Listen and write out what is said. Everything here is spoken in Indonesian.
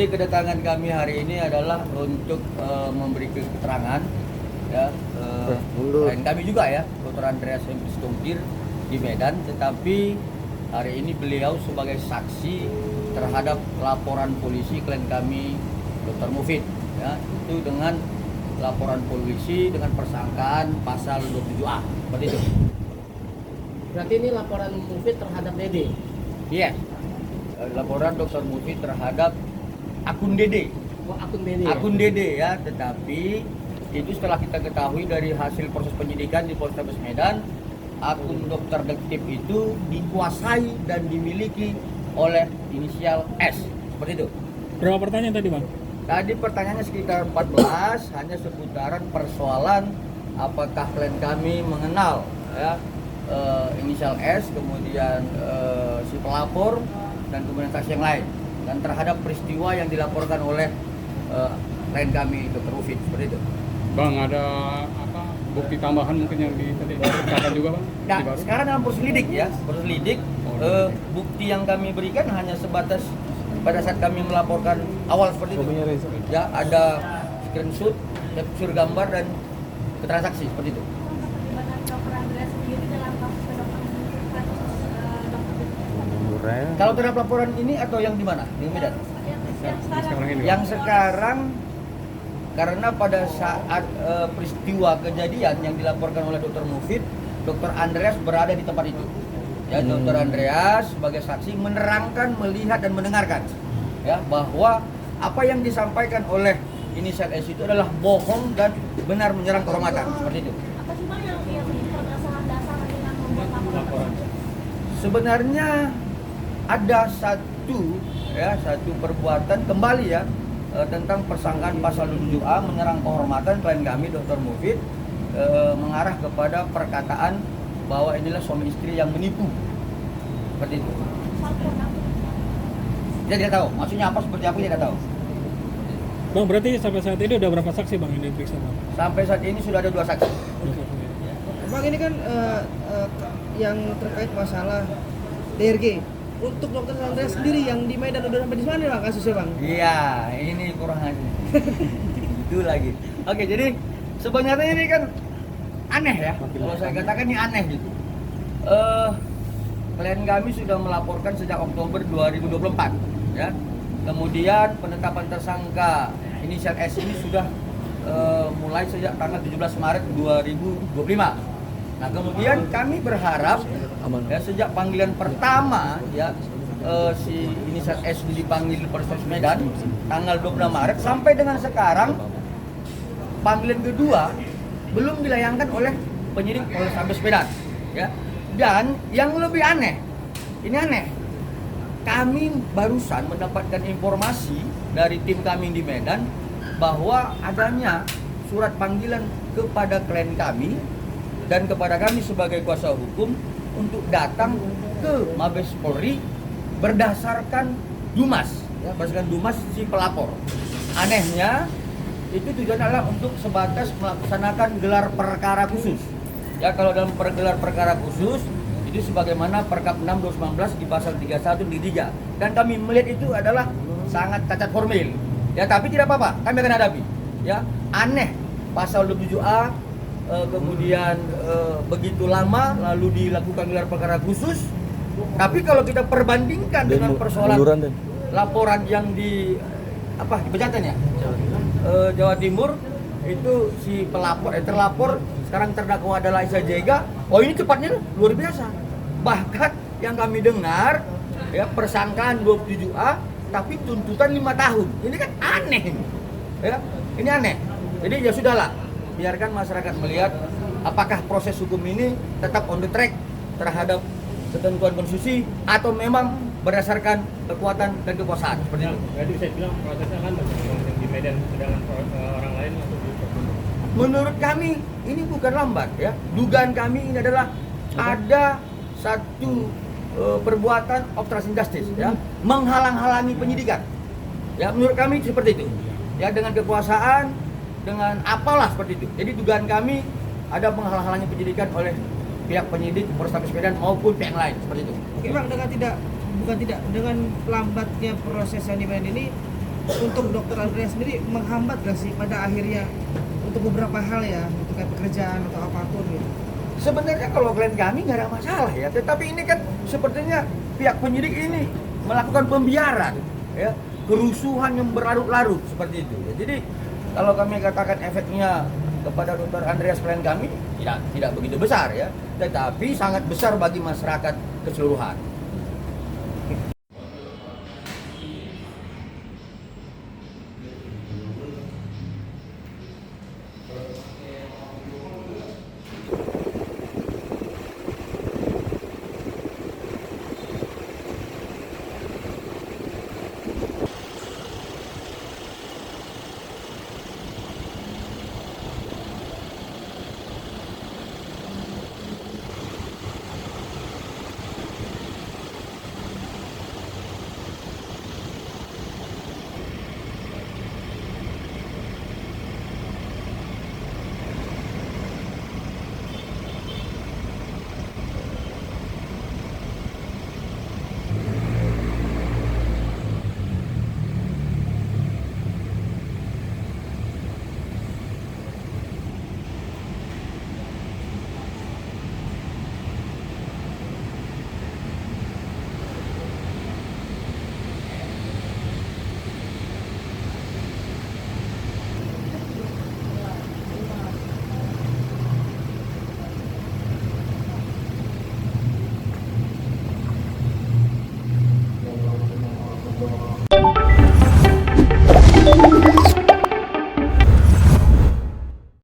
Jadi kedatangan kami hari ini adalah untuk memberi keterangan ya, klien kami juga ya, Dr. Andreas Tongkir di Medan, tetapi hari ini beliau sebagai saksi terhadap laporan polisi klien kami Dr. Mufid ya, itu dengan laporan polisi dengan persangkaan pasal 27A seperti itu. Berarti ini laporan Mufid terhadap Dede? Iya, laporan Dr. Mufid terhadap akun Dede. Oh, akun Dede. Akun Dede ya, tetapi itu setelah kita ketahui dari hasil proses penyidikan di Polrestabes Medan, akun dokter detektif itu dikuasai dan dimiliki oleh inisial S. Seperti itu. Berapa pertanyaan tadi, Bang? Tadi pertanyaannya sekitar 14, hanya seputaran persoalan apakah klien kami mengenal ya inisial S, kemudian si pelapor dan kemudian saksi yang lain, dan terhadap peristiwa yang dilaporkan oleh klien kami Dr. Mufid seperti itu. Bang, ada apa bukti tambahan mungkin yang tadi dikatakan juga, Bang? Nah, sekarang dalam proses lidik ya, proses lidik, bukti yang kami berikan hanya sebatas pada saat kami melaporkan awal seperti itu. Ya, ada screenshot, capture gambar dan keterangan saksi seperti itu. Dr. Andreas sendiri dalam kasus Kalau terhadap laporan ini atau yang di mana? Di Medan? Yang sekarang karena pada saat peristiwa kejadian yang dilaporkan oleh Dr. Mufid, Dr. Andreas berada di tempat itu. Ya, Dr. Andreas sebagai saksi menerangkan, melihat dan mendengarkan ya bahwa apa yang disampaikan oleh inisial S itu adalah bohong dan benar menyerang kehormatan seperti itu. Apa sih Bang yang permasalahan dasar dengan membuat laporan? Sebenarnya ada satu perbuatan kembali ya tentang persangkaan pasal 27A menyerang kehormatan klien kami Dr. Mufid, mengarah kepada perkataan bahwa inilah suami istri yang menipu seperti itu. Dia tidak tahu maksudnya apa, seperti apa dia tidak tahu. Bang, berarti sampai saat ini udah berapa saksi, Bang, yang diperiksa, Bang? Sampai saat ini sudah ada 2 saksi. Bang, ini kan yang terkait masalah DRG. Untuk Dr. Andreas sendiri yang di Medan udah sampai di mana Bang kasusnya, Bang? Iya, ini kurang aja. Itu lagi. Oke, jadi sebenarnya ini kan aneh ya. Kalau saya katakan ini aneh gitu. Klien kami sudah melaporkan sejak Oktober 2024 ya. Kemudian penetapan tersangka inisial S ini sudah mulai sejak tanggal 17 Maret 2025. Nah, kemudian kami berharap ya sejak panggilan pertama ya si inisial S dipanggil Polrestabes Medan tanggal 26 Maret sampai dengan sekarang panggilan kedua belum dilayangkan oleh penyidik Polrestabes Medan ya. Dan yang lebih aneh, ini aneh, kami barusan mendapatkan informasi dari tim kami di Medan bahwa adanya surat panggilan kepada klien kami dan kepada kami sebagai kuasa hukum untuk datang ke Mabes Polri berdasarkan Dumas, ya, berdasarkan Dumas si pelapor. Anehnya itu tujuan adalah untuk sebatas melaksanakan gelar perkara khusus. Ya, kalau dalam gelar perkara khusus itu sebagaimana Perkap 6 2019 di pasal 31 di 3. Dan kami melihat itu adalah sangat cacat formil. Ya, tapi tidak apa-apa, kami akan hadapi. Ya, aneh pasal 27A kemudian begitu lama lalu dilakukan gelar perkara khusus. Tapi kalau kita perbandingkan dengan persoalan laporan yang di apa di Pejaten ya, Jawa Timur itu si pelapor terlapor sekarang terdakwa adalah Isa Jega. Oh, ini cepatnya luar biasa. Bahkan yang kami dengar ya persangkaan 27A tapi tuntutan 5 tahun. Ini kan aneh ini. Ya, ini aneh. Jadi ya sudahlah, biarkan masyarakat melihat apakah proses hukum ini tetap on the track terhadap ketentuan konstitusi atau memang berdasarkan kekuatan dan kekuasaan seperti itu. Jadi saya bilang prosesnya kan di Medan sedangkan orang lain untuk Menurut kami ini bukan lambat ya. Dugaan kami ini adalah ada satu perbuatan obstruction justice ya, menghalang-halangi penyidikan. Ya, menurut kami seperti itu. Ya, dengan kekuasaan, dengan apalah seperti itu. Jadi dugaan kami ada menghalang-halangi penyidikan oleh pihak penyidik Polrestabes Medan maupun pihak lain seperti itu. Oke Bang, dengan lambatnya proses yang di Medan ini, untuk dokter Andreas sendiri menghambat gak sih pada akhirnya untuk beberapa hal ya, untuk kayak pekerjaan atau apapun gitu? Sebenarnya kalau klien kami nggak ada masalah ya, tetapi ini kan sepertinya pihak penyidik ini melakukan pembiaran, ya, kerusuhan yang berlarut-larut seperti itu. Ya. Jadi kalau kami katakan efeknya kepada Dr. Andreas klien kami tidak begitu besar ya, tetapi sangat besar bagi masyarakat keseluruhan.